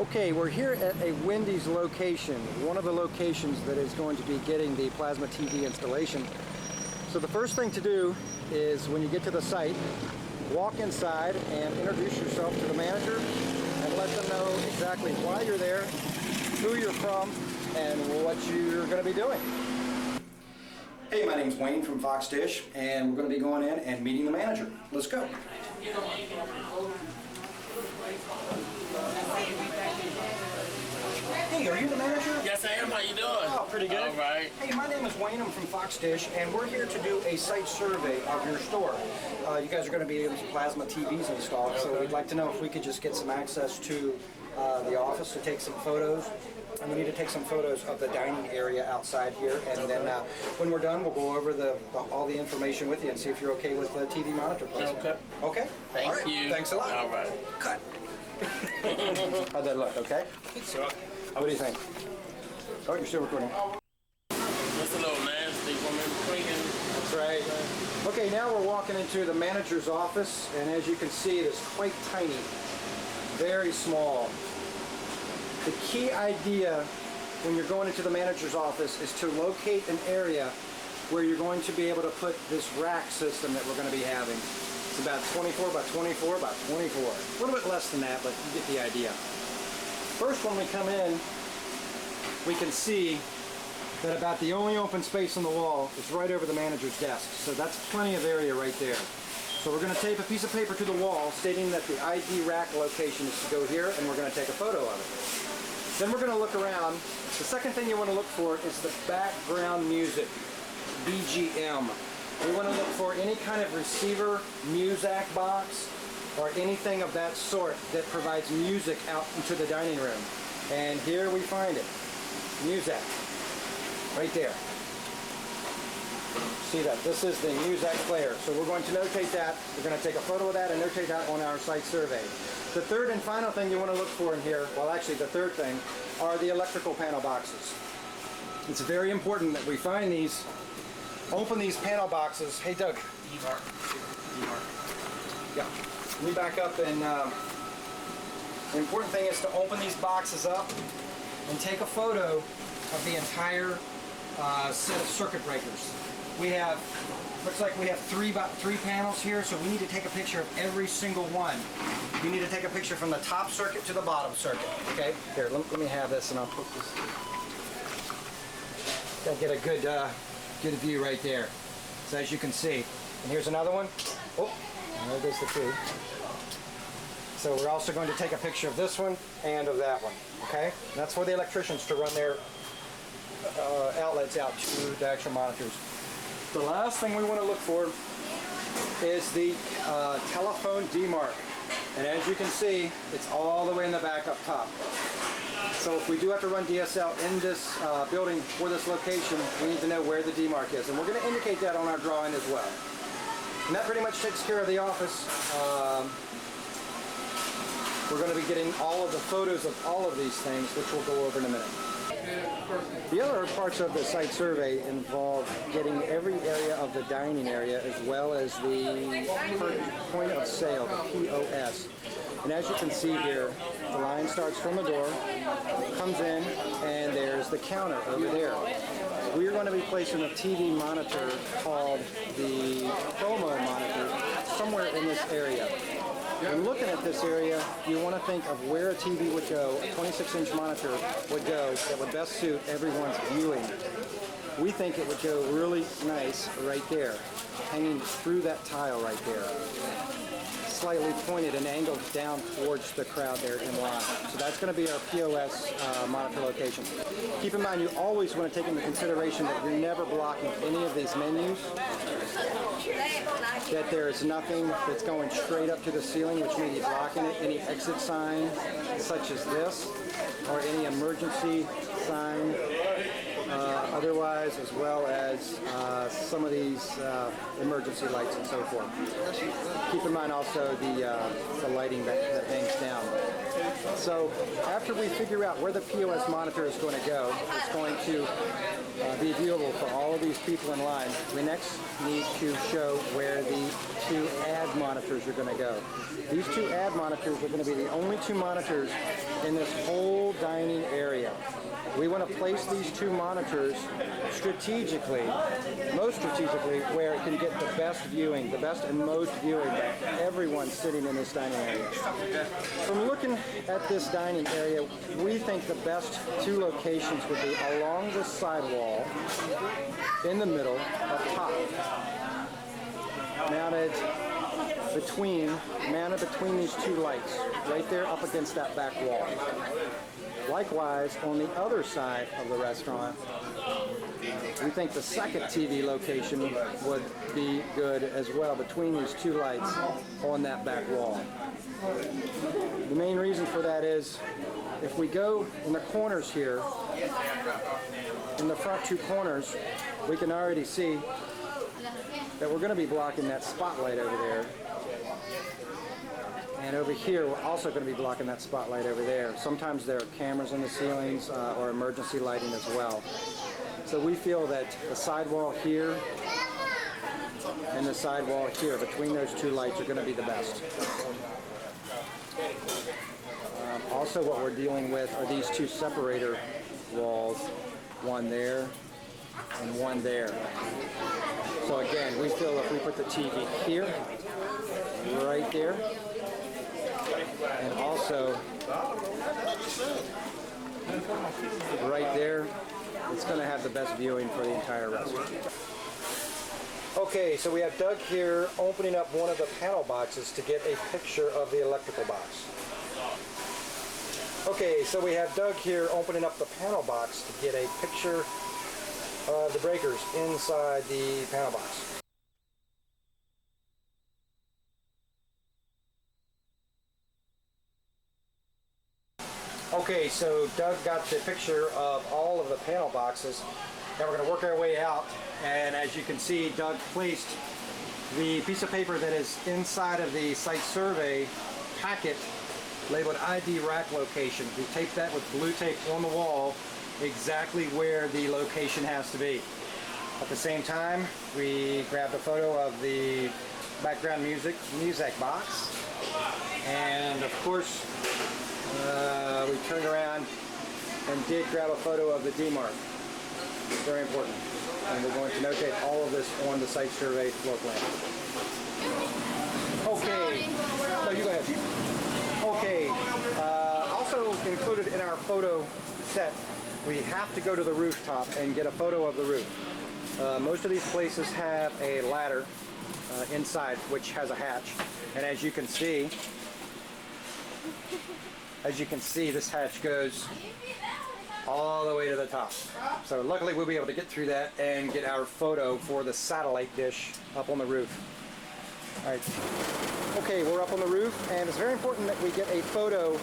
Okay, we're here at a Wendy's location, one of the locations that is going to be getting the plasma TV installation. So the first thing to do is, when you get to the site, walk inside and introduce yourself to the manager and let them know exactly why you're there, who you're from, and what you're going to be doing. Hey, my name's Wayne from Fox Dish, and we're going to be going in and meeting the manager. Let's go. Hey, are you the manager? Yes, I am. How you doing? Oh, pretty good. All right. Hey, my name is Wayne. I'm from Fox Dish, and we're here to do a site survey of your store. You guys are going to be able to plasma TVs installed, so we'd like to know if we could just get some access to the office to take some photos. And we need to take some photos of the dining area outside here, and then when we're done, we'll go over all the information with you and see if you're okay with the TV monitor placement. Okay. Okay? Thank you. Thanks a lot. All right. Cut. How'd that look? Okay? So, What do you think? Oh, you're still recording. just a little nasty woman cleaning. That's right. Okay, now we're walking into the manager's office, and as you can see, it is quite tiny. Very small. The key idea when you're going into the manager's office is to locate an area where you're going to be able to put this rack system that we're going to be having. It's about 24 by 24 by 24. A little bit less than that, but you get the idea. First, when we come in, we can see that about the only open space on the wall is right over the manager's desk. So that's plenty of area right there. So we're going to tape a piece of paper to the wall stating that the ID rack location is to go here, and we're going to take a photo of it. Then we're going to look around. The second thing you want to look for is the background music, BGM. We want to look for any kind of receiver, Muzak box, or anything of that sort that provides music out into the dining room. And here we find it, Muzak, right there. See that? This is the Muzak player. So we're going to notate that. We're going to take a photo of that and notate that on our site survey. The third and final thing you want to look for in here, well actually the third thing, are the electrical panel boxes. It's very important that we find these, open these panel boxes. Hey Doug. Yeah. Let me back up, and the important thing is to open these boxes up and take a photo of the entire set of circuit breakers. We have, looks like we have three panels here, so we need to take a picture of every single one. You need to take a picture from the top circuit to the bottom circuit, okay? Here, let me have this, and I'll put this. Gotta get a good view right there. So as you can see, and here's another one. Oh, and there goes the two. So we're also going to take a picture of this one and of that one, okay? And that's for the electricians to run their outlets out to the actual monitors. The last thing we want to look for is the telephone demarc. And as you can see, it's all the way in the back up top. So if we do have to run DSL in this building for this location, we need to know where the demarc is. And we're going to indicate that on our drawing as well. And that pretty much takes care of the office. We're going to be getting all of the photos of all of these things, which we'll go over in a minute. The other parts of the site survey involve getting every area of the dining area as well as the point of sale, the POS. And as you can see here, the line starts from the door, comes in, and there's the counter over there. We are going to be placing a TV monitor called the promo monitor somewhere in this area. When looking at this area, you want to think of where a TV would go, a 26-inch monitor would go that would best suit everyone's viewing. We think it would go really nice right there, hanging through that tile right there. Slightly pointed and angled down towards the crowd there in line. So that's going to be our POS monitor location. Keep in mind, you always want to take into consideration that you're never blocking any of these menus, that there is nothing that's going straight up to the ceiling which may be blocking it, any exit sign such as this, or any emergency sign otherwise, as well as some of these emergency lights and so forth. Keep in mind also the lighting that hangs down. So after we figure out where the POS monitor is going to go, it's going to be viewable for all of these people in line. We next need to show where the two ad ad monitors are going to go. These two ad monitors are going to be the only two monitors in this whole dining area. We want to place these two monitors strategically, most strategically, where it can get the best viewing, the best and most viewing by everyone sitting in this dining area. From looking at this dining area, we think the best two locations would be along the sidewall, in the middle, up top, mounted between these two lights, right there up against that back wall. Likewise, on the other side of the restaurant, we think the second TV location would be good as well, between these two lights on that back wall. The main reason for that is, if we go in the corners here, in the front two corners, we can already see that we're going to be blocking that spotlight over there. And over here, we're also going to be blocking that spotlight over there. Sometimes there are cameras in the ceilings or emergency lighting as well. So we feel that the sidewall here and the sidewall here, between those two lights, are going to be the best. Also, what we're dealing with are these two separator walls, one there and one there. So again, we feel if we put the TV here, right there, and also right there, it's going to have the best viewing for the entire restaurant. Okay, so we have Doug here opening up one of the panel boxes to get a picture of the electrical box. Okay, so we have Doug here opening up the panel box to get a picture of the breakers inside the panel box. Okay, so Doug got the picture of all of the panel boxes. Now we're going to work our way out, and as you can see, Doug placed the piece of paper that is inside of the site survey packet labeled ID rack location. We taped that with blue tape on the wall exactly where the location has to be. At the same time, we grabbed a photo of the background music box, and of course we turned around and did grab a photo of the D-mark. Very important. And we're going to notate all of this on the site survey floor plan. Okay. No, you go ahead. Okay. Also included in our photo set, we have to go to the rooftop and get a photo of the roof. Most of these places have a ladder inside, which has a hatch. And as you can see, this hatch goes all the way to the top. So luckily we'll be able to get through that and get our photo for the satellite dish up on the roof. All right. Okay, we're up on the roof, and it's very important that we get a photo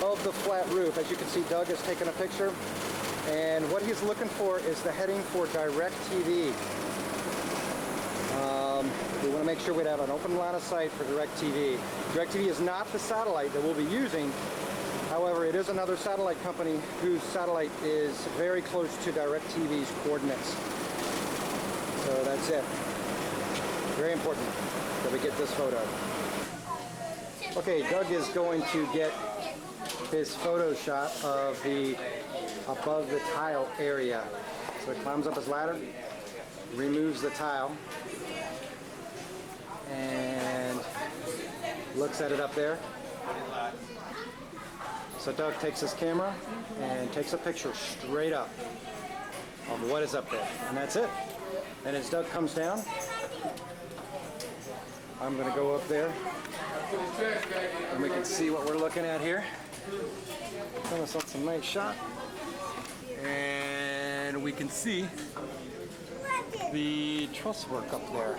of the flat roof. As you can see, Doug has taken a picture, and what he's looking for is the heading for DirecTV. We want to make sure we have an open line of sight for DirecTV. DirecTV is not the satellite that we'll be using. However, it is another satellite company whose satellite is very close to DirecTV's coordinates. So that's it. Very important that we get this photo. Okay, Doug is going to get his photo shot of the above the tile area. So he climbs up his ladder, removes the tile, and looks at it up there. So Doug takes his camera and takes a picture straight up of what is up there. And that's it. And as Doug comes down, I'm going to go up there and we can see what we're looking at here. That's a nice shot. And we can see the truss work up there.